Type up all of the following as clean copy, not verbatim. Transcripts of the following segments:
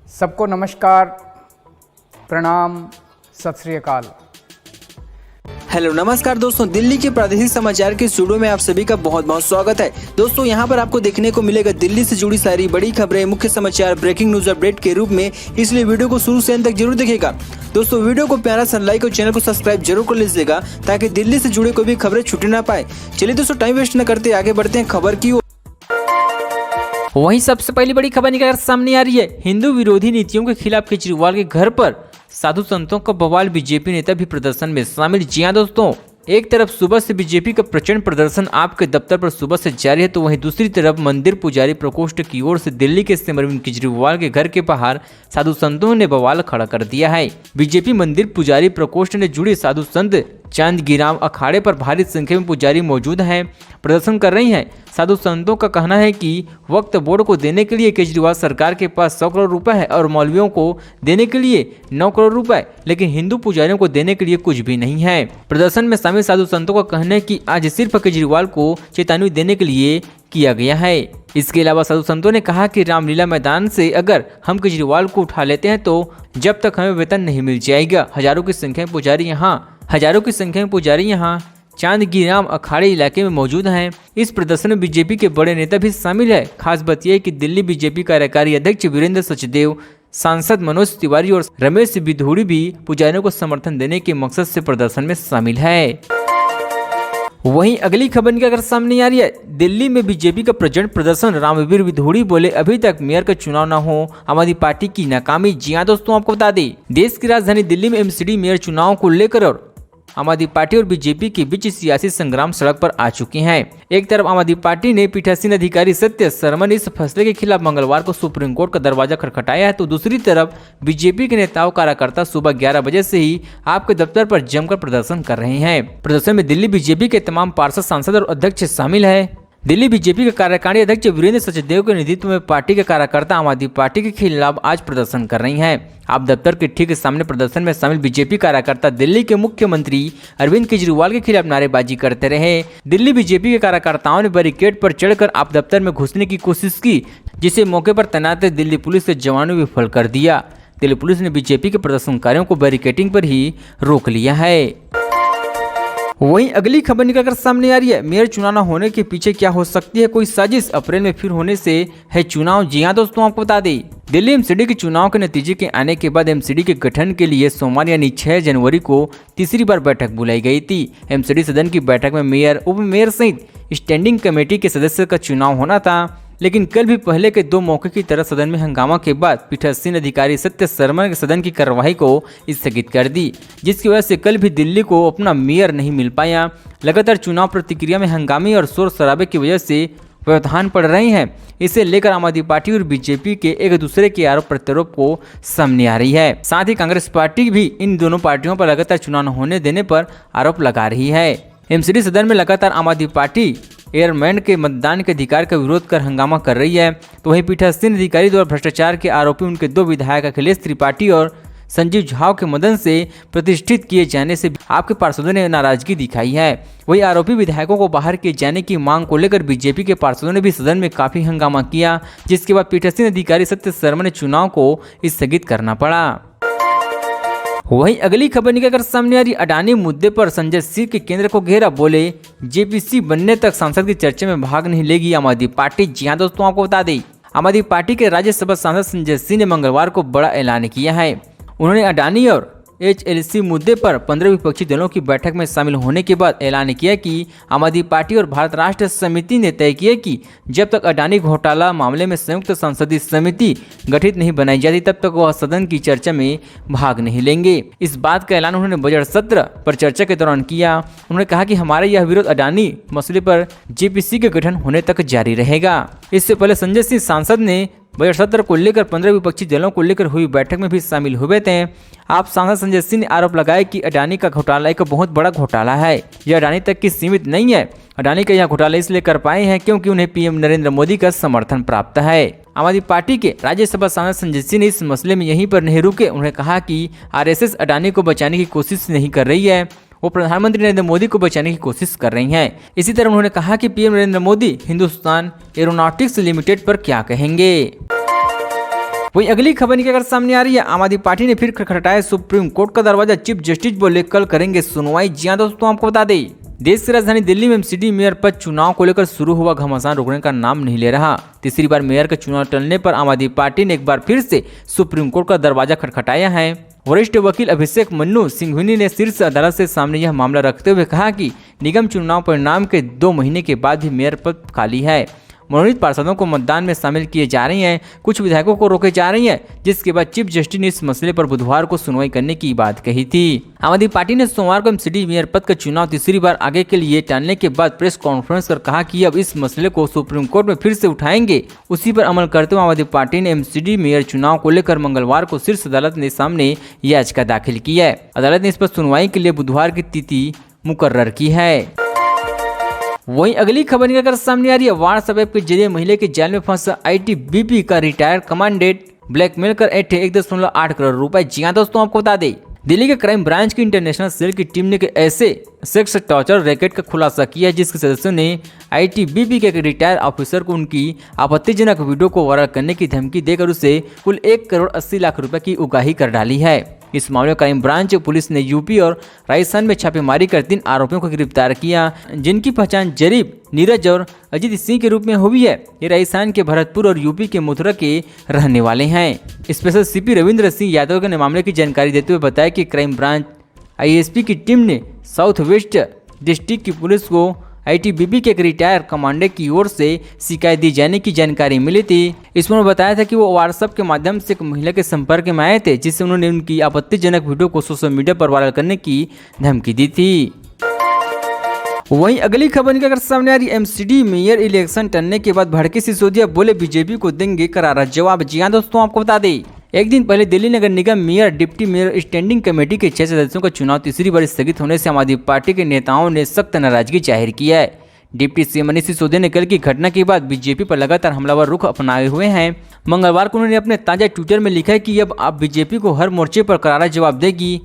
सबको नमस्कार, प्रणाम, सत श्री अकाल। हेलो नमस्कार दोस्तों, दिल्ली के प्रादेशिक समाचार के स्टूडियो में आप सभी का बहुत बहुत स्वागत है। दोस्तों यहाँ पर आपको देखने को मिलेगा दिल्ली से जुड़ी सारी बड़ी खबरें, मुख्य समाचार, ब्रेकिंग न्यूज अपडेट के रूप में, इसलिए वीडियो को शुरू से अंत तक जरूर देखिएगा। दोस्तों वीडियो को प्यारा सा लाइक और चैनल को सब्सक्राइब जरूर कर लीजिएगा ताकि दिल्ली से जुड़े कोई भी खबरें छूटे ना पाए। चलिए दोस्तों टाइम वेस्ट न करते आगे बढ़ते हैं खबर की ओर। वहीं सबसे पहली बड़ी खबर निकल सामने आ रही है। हिंदू विरोधी नीतियों के खिलाफ केजरीवाल के घर पर साधु संतों का बवाल, बीजेपी नेता भी प्रदर्शन में शामिल। जी हां दोस्तों, एक तरफ सुबह से बीजेपी का प्रचंड प्रदर्शन आपके दफ्तर पर सुबह से जारी है, तो वहीं दूसरी तरफ मंदिर पुजारी प्रकोष्ठ की ओर से दिल्ली के सीएम अरविंद केजरीवाल के घर के बाहर साधु संतों ने बवाल खड़ा कर दिया है। बीजेपी मंदिर पुजारी प्रकोष्ठ ने जुड़ी साधु संत चांदगीराम अखाड़े पर भारी संख्या में पुजारी मौजूद हैं, प्रदर्शन कर रही हैं। साधु संतों का कहना है कि वक्फ बोर्ड को देने के लिए केजरीवाल सरकार के पास 100 करोड़ रुपए है और मौलवियों को देने के लिए 9 करोड़ रुपए, लेकिन हिंदू पुजारियों को देने के लिए कुछ भी नहीं है। प्रदर्शन में शामिल साधु संतों का कहना है कि आज सिर्फ केजरीवाल को चेतावनी देने के लिए किया गया है। इसके अलावा साधु संतों ने कहा कि रामलीला मैदान से अगर हम केजरीवाल को उठा लेते हैं तो जब तक हमें वेतन नहीं मिल जाएगा। हजारों की संख्या में पुजारी यहाँ चांदगीराम अखाड़े इलाके में मौजूद हैं। इस प्रदर्शन में बीजेपी के बड़े नेता भी शामिल है। खास बात यह है कि दिल्ली बीजेपी कार्यकारी अध्यक्ष वीरेंद्र सचदेव, सांसद मनोज तिवारी और रमेश बिधूड़ी भी पुजारियों को समर्थन देने के मकसद से प्रदर्शन में शामिल है। वहीं अगली खबर निकल सामने आ रही है। दिल्ली में बीजेपी का प्रचंड प्रदर्शन, रामवीर बिधूड़ी बोले अभी तक मेयर का चुनाव न हो, आम आदमी पार्टी की नाकामी। जी हां दोस्तों, आपको बता दें देश की राजधानी दिल्ली में एमसीडी मेयर चुनाव को लेकर और आम आदमी पार्टी और बीजेपी के बीच सियासी संग्राम सड़क पर आ चुके हैं। एक तरफ आम आदमी पार्टी ने पीठासीन अधिकारी सत्य सरमन इस फैसले के खिलाफ मंगलवार को सुप्रीम कोर्ट का दरवाजा खटखटाया है, तो दूसरी तरफ बीजेपी के नेताओं कार्यकर्ता सुबह 11 बजे से ही आपके दफ्तर पर जमकर प्रदर्शन कर रहे हैं। प्रदर्शन में दिल्ली बीजेपी के तमाम पार्षद, सांसद और अध्यक्ष शामिल है। दिल्ली बीजेपी के कार्यकारिणी अध्यक्ष वीरेंद्र सचदेव के नेतृत्व में पार्टी के कार्यकर्ता आम आदमी पार्टी के खिलाफ आज प्रदर्शन कर रही हैं। आप दफ्तर के ठीक सामने प्रदर्शन में शामिल बीजेपी कार्यकर्ता दिल्ली के मुख्यमंत्री अरविंद केजरीवाल के खिलाफ नारेबाजी करते रहे। दिल्ली बीजेपी के कार्यकर्ताओं ने बैरिकेड पर चढ़कर आप दफ्तर में घुसने की कोशिश की, जिसे मौके पर तैनात दिल्ली पुलिस के जवानों ने विफल कर दिया। दिल्ली पुलिस ने बीजेपी के प्रदर्शनकारियों को बैरिकेडिंग पर ही रोक लिया है। वहीं अगली खबर निकलकर सामने आ रही है। मेयर चुनाव न होने के पीछे क्या हो सकती है कोई साजिश, अप्रैल में फिर होने से है चुनाव। जी हां दोस्तों, आपको बता दें दिल्ली एमसीडी के चुनाव के नतीजे के आने के बाद एमसीडी के गठन के लिए सोमवार यानी 6 जनवरी को तीसरी बार बैठक बुलाई गई थी। एमसीडी सदन की बैठक में मेयर, उप मेयर सहित स्टैंडिंग कमेटी के सदस्य का चुनाव होना था, लेकिन कल भी पहले के 2 मौके की तरह सदन में हंगामा के बाद पीठासीन अधिकारी सत्य सरमन ने सदन की कार्यवाही को स्थगित कर दी, जिसकी वजह से कल भी दिल्ली को अपना मेयर नहीं मिल पाया। लगातार चुनाव प्रतिक्रिया में हंगामे और शोर शराबे की वजह से व्यवधान पड़ रहे हैं। इसे लेकर आम आदमी पार्टी और बीजेपी के एक दूसरे के आरोप प्रत्यारोप को सामने आ रही है। साथ ही कांग्रेस पार्टी भी इन दोनों पार्टियों पर लगातार चुनाव न होने देने पर आरोप लगा रही है। एमसीडी सदन में लगातार आम आदमी पार्टी एयरमैन के मतदान के अधिकार का विरोध कर हंगामा कर रही है, तो वहीं पीठासीन अधिकारी द्वारा भ्रष्टाचार के आरोपी उनके 2 विधायक अखिलेश त्रिपाठी और संजीव झा के मदन से प्रतिष्ठित किए जाने से आपके पार्षदों ने नाराजगी दिखाई है। वही आरोपी विधायकों को बाहर किए जाने की मांग को लेकर बीजेपी के पार्षदों ने भी सदन में काफी हंगामा किया, जिसके बाद पीठासीन अधिकारी सत्य सरमन ने चुनाव को स्थगित करना पड़ा। वहीं अगली खबर निकलकर सामने आ रही। अडानी मुद्दे पर संजय सिंह के केंद्र को घेरा, बोले जेपीसी बनने तक सांसद की चर्चा में भाग नहीं लेगी आम आदमी पार्टी। जी हां दोस्तों, आपको बता दें आम आदमी पार्टी के राज्यसभा सांसद संजय सिंह ने मंगलवार को बड़ा ऐलान किया है। उन्होंने अडानी और एचएलसी मुद्दे पर 15 विपक्षी दलों की बैठक में शामिल होने के बाद ऐलान किया कि आम आदमी पार्टी और भारत राष्ट्र समिति ने तय किया कि जब तक अडानी घोटाला मामले में संयुक्त संसदीय समिति गठित नहीं बनाई जाती तब तक वह सदन की चर्चा में भाग नहीं लेंगे। इस बात का ऐलान उन्होंने बजट सत्र पर चर्चा के दौरान किया। उन्होंने कहा कि हमारा यह विरोध अडानी मसले पर जेपीसी के गठन होने तक जारी रहेगा। इससे पहले संजय सिंह सांसद ने बजट सत्र को लेकर 15 विपक्षी दलों को लेकर हुई बैठक में भी शामिल हुए थे। आप सांसद संजय सिंह ने आरोप लगाया कि अडानी का घोटाला एक बहुत बड़ा घोटाला है, यह अडानी तक की सीमित नहीं है। अडानी का यह घोटाला इसलिए कर पाए हैं क्योंकि उन्हें पीएम नरेंद्र मोदी का समर्थन प्राप्त है। आम आदमी पार्टी के राज्यसभा सांसद संजय सिंह ने इस मसले में यहीं पर नहीं रुके। उन्होंने कहा कि आरएसएस अडानी को बचाने की कोशिश नहीं कर रही है, वो प्रधानमंत्री नरेंद्र मोदी को बचाने की कोशिश कर रही हैं। इसी तरह उन्होंने कहा कि PM Narendra Modi Hindustan aeronautics limited पर क्या कहेंगे। वहीं अगली खबर निकल सामने आ रही है, आम आदमी पार्टी ने फिर खटखटाया सुप्रीम कोर्ट का दरवाजा, चीफ जस्टिस बोले कल करेंगे सुनवाई। जी हां दोस्तों, आपको बता दें देश की राजधानी दिल्ली में एमसीडी मेयर पद चुनाव को लेकर शुरू हुआ घमासान रुकने का नाम नहीं ले रहा। तीसरी बार मेयर का चुनाव टलने पर आम आदमी पार्टी ने एक बार फिर से सुप्रीम कोर्ट का दरवाजा खटखटाया है। वरिष्ठ वकील अभिषेक मन्नू सिंघवी ने शीर्ष अदालत से सामने यह मामला रखते हुए कहा कि निगम चुनाव परिणाम के 2 महीने के बाद भी मेयर पद खाली है। मनोनीत पार्षदों को मतदान में शामिल किए जा रही हैं, कुछ विधायकों को रोके जा रही हैं, जिसके बाद चीफ जस्टिस ने इस मसले पर बुधवार को सुनवाई करने की बात कही थी। आम आदमी पार्टी ने सोमवार को एमसीडी मेयर पद का चुनाव तीसरी बार आगे के लिए टालने के बाद प्रेस कॉन्फ्रेंस कर कहा कि अब इस मसले को सुप्रीम कोर्ट में फिर से उठाएंगे। उसी पर अमल करते हुए आम आदमी पार्टी ने एमसीडी मेयर चुनाव को लेकर मंगलवार को शीर्ष अदालत ने सामने याचिका दाखिल की है। अदालत ने इस पर सुनवाई के लिए बुधवार की तिथि मुकर्रर की है। वहीं अगली खबर निकलकर सामने आ रही है, व्हाट्सएप ऐप के जरिए महिला के जाल में फंसा आईटीबीपी का रिटायर्ड कमांडेंट ब्लैकमेल कर 1.8 करोड़ रुपए। जी हां दोस्तों, आपको बता दें दिल्ली के क्राइम ब्रांच की इंटरनेशनल सेल की टीम ने ऐसे सेक्स टॉर्चर रैकेट का खुलासा किया जिसके सदस्यों ने आईटीबीपी के एक रिटायर्ड ऑफिसर को उनकी आपत्तिजनक वीडियो को वायरल करने की धमकी देकर उसे कुल 1.80 करोड़ रुपए की उगाही कर डाली है। इस मामले में क्राइम ब्रांच पुलिस ने यूपी और राजस्थान में छापेमारी कर 3 आरोपियों को गिरफ्तार किया, जिनकी पहचान जरीब, नीरज और अजीत सिंह के रूप में हुई है। ये राजस्थान के भरतपुर और यूपी के मथुरा के रहने वाले हैं। स्पेशल सीपी रविंद्र सिंह यादव ने मामले की जानकारी देते हुए बताया कि क्राइम ब्रांच आईएसपी की टीम ने साउथ वेस्ट डिस्ट्रिक्ट की पुलिस को आईटीबीपी के एक रिटायर कमांडर की ओर से शिकायत दी जाने की जानकारी मिली थी। इसमें बताया था कि वो व्हाट्सएप के माध्यम से एक महिला के संपर्क में आए थे, जिससे उन्होंने उनकी आपत्तिजनक वीडियो को सोशल मीडिया पर वायरल करने की धमकी दी थी। वहीं अगली खबर निकल सामने आ रही, एमसीडी मेयर इलेक्शन टलने के बाद भड़के सिसोदिया बोले बीजेपी को देंगे करारा जवाब। जी हां दोस्तों, आपको बता दें एक दिन पहले दिल्ली नगर निगम mayor deputy mayor standing committee के 6 सदस्यों का चुनाव तीसरी बार स्थगित होने से आम आदमी पार्टी के नेताओं ने सख्त नाराजगी जाहिर की है। डिप्टी सीएम मनीष सिसोदिया ने कल की घटना के बाद बीजेपी पर लगातार हमलावर रुख अपनाए हुए हैं। मंगलवार को उन्होंने अपने ताजा ट्विटर में लिखा है कि अब आप बीजेपी को हर मोर्चे पर करारा जवाब देगी।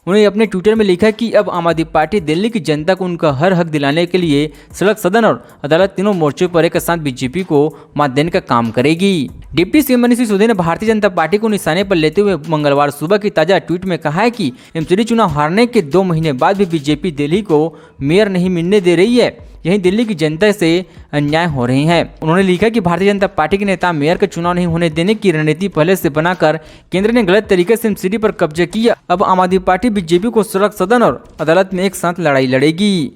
उन्होंने अपने ट्विटर में लिखा कि अब आम आदमी पार्टी दिल्ली की जनता को उनका हर हक दिलाने के लिए सड़क, सदन और अदालत तीनों मोर्चों पर एक साथ बीजेपी को मात देने का काम करेगी। डिप्टी सीएम मनीष सिसोदिया ने भारतीय जनता पार्टी को निशाने पर लेते हुए मंगलवार सुबह की ताजा ट्वीट में कहा है कि एमसीडी चुनाव हारने के 2 महीने बाद भी बीजेपी दिल्ली को मेयर नहीं मिलने दे रही है, यही दिल्ली की जनता से अन्याय हो रही है। उन्होंने लिखा कि भारतीय जनता पार्टी के नेता मेयर का चुनाव नहीं होने देने की रणनीति पहले से बनाकर केंद्र ने गलत तरीके से एमसीडी पर कब्जा किया। अब आम आदमी पार्टी बीजेपी को सड़क, सदन और अदालत में एक साथ लड़ाई लड़ेगी।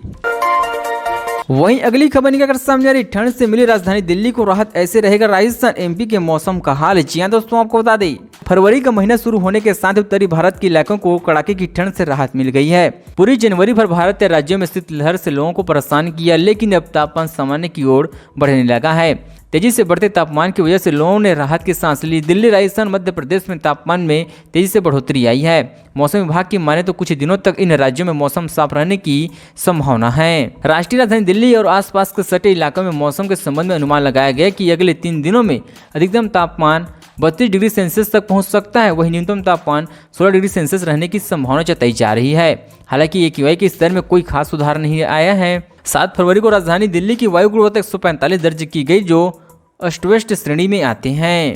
वहीं अगली खबर निकलकर सामने आ रही, ठंड से मिली राजधानी दिल्ली को राहत, ऐसे रहेगा राजस्थान एमपी के मौसम का हाल। जी हां दोस्तों, आपको बता दें फरवरी का महीना शुरू होने के साथ उत्तरी भारत के इलाकों को कड़ाके की ठंड से राहत मिल गई है। पूरी जनवरी भर भारत के राज्यों में स्थित लहर से लोगों को परेशान किया, लेकिन अब तापमान सामान्य की ओर बढ़ने लगा है। तेजी से बढ़ते तापमान की वजह से लोगों ने राहत की सांस ली। दिल्ली, राजस्थान, मध्य प्रदेश में तापमान में तेजी से बढ़ोतरी आई है। मौसम विभाग की माने तो कुछ दिनों तक इन राज्यों में मौसम साफ रहने की संभावना है। राष्ट्रीय राजधानी दिल्ली और आसपास के सटे इलाकों में मौसम के संबंध में अनुमान लगाया गया कि अगले 3 दिनों में अधिकतम तापमान 32 डिग्री सेल्सियस तक पहुंच सकता है, वहीं न्यूनतम तापमान 16 डिग्री सेल्सियस रहने की संभावना जताई जा रही है। हालांकि AQI के स्तर में कोई खास सुधार नहीं आया है। 7 फरवरी को राजधानी दिल्ली की वायु गुणवत्ता 145 दर्ज की गई, जो अष्टवेस्ट श्रेणी में आते हैं।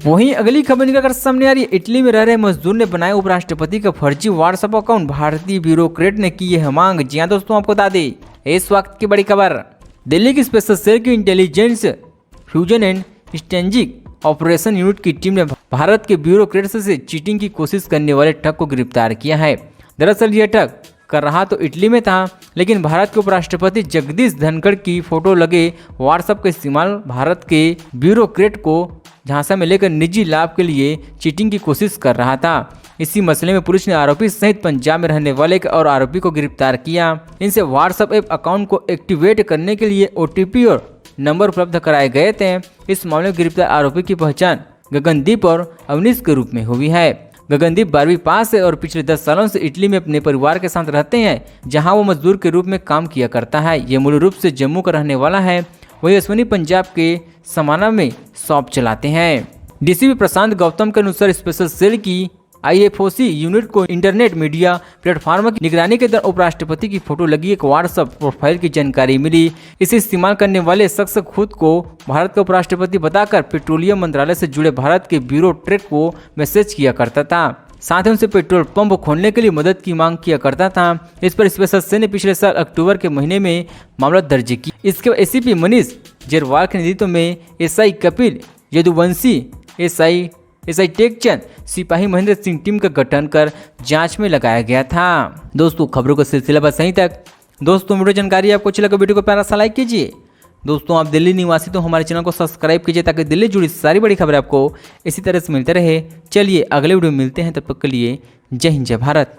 वहीं अगली खबर निकलकर सामने आ रही है, इटली में रह रहे मजदूर ने बनाया उपराष्ट्रपति का फर्जी व्हाट्सएप अकाउंट, भारतीय ब्यूरोक्रेट ने की यह मांग। जी हां दोस्तों, आपको बता दें इस वक्त की बड़ी खबर, दिल्ली की स्पेशल सेल की intelligence fusion and strategic operation unit की टीम ने भारत के ब्यूरोक्रेट्स से चीटिंग की कोशिश करने वाले ठग को गिरफ्तार किया है। दरअसल यह ठग कर रहा तो इटली में था, लेकिन भारत के उपराष्ट्रपति जगदीश धनखड़ की फोटो लगे व्हाट्सएप का इस्तेमाल भारत के ब्यूरोक्रेट को झांसा में लेकर निजी लाभ के लिए चीटिंग की कोशिश कर रहा था। इसी मसले में पुलिस ने आरोपी सहित पंजाब में रहने वाले एक और आरोपी को गिरफ्तार किया। इनसे व्हाट्सएप ऐप अकाउंट को एक्टिवेट करने के लिए OTP और नंबर उपलब्ध कराए गए थे। इस मामले में गिरफ्तार आरोपी की पहचान गगनदीप और अवनीश के रूप में हुई है। गगनदीप 12वीं पास है और पिछले 10 सालों से इटली में अपने परिवार के साथ रहते हैं, जहां वो मजदूर के रूप में काम किया करता है। ये मूल रूप से जम्मू का रहने वाला है। वही अश्विनी पंजाब के समाना में शॉप चलाते हैं। DCP प्रशांत गौतम के अनुसार स्पेशल सेल की IFOC यूनिट को इंटरनेट मीडिया प्लेटफॉर्म की निगरानी के दौरान उपराष्ट्रपति की फोटो लगी एक व्हाट्सएप प्रोफाइल की जानकारी मिली। इसे इस्तेमाल करने वाले शख्स खुद को भारत का उपराष्ट्रपति बताकर पेट्रोलियम मंत्रालय से जुड़े भारत के ब्यूरो ट्रैक को मैसेज किया करता था। साथ ही उनसे पेट्रोल पंप खोलने के लिए मदद की मांग किया करता था। इस पर स्पेशल सेल ने पिछले साल अक्टूबर के महीने में मामला दर्ज किया। इसके बाद ACP मनीष जेरवाल के नेतृत्व में SI कपिल यदुवंशी, SI टेकचंद, सिपाही महेंद्र सिंह टीम का गठन कर जांच में लगाया गया था। दोस्तों खबरों का सिलसिला बस यहीं तक। दोस्तों वीडियो जानकारी आपको अच्छी लगा वीडियो को प्यारा सा लाइक कीजिए। दोस्तों आप दिल्ली निवासी तो हमारे चैनल को सब्सक्राइब कीजिए ताकि दिल्ली जुड़ी सारी बड़ी खबरें आपको इसी तरह से मिलते रहे। चलिए अगले वीडियो में मिलते हैं, तब तक के लिए जय हिंद जय भारत।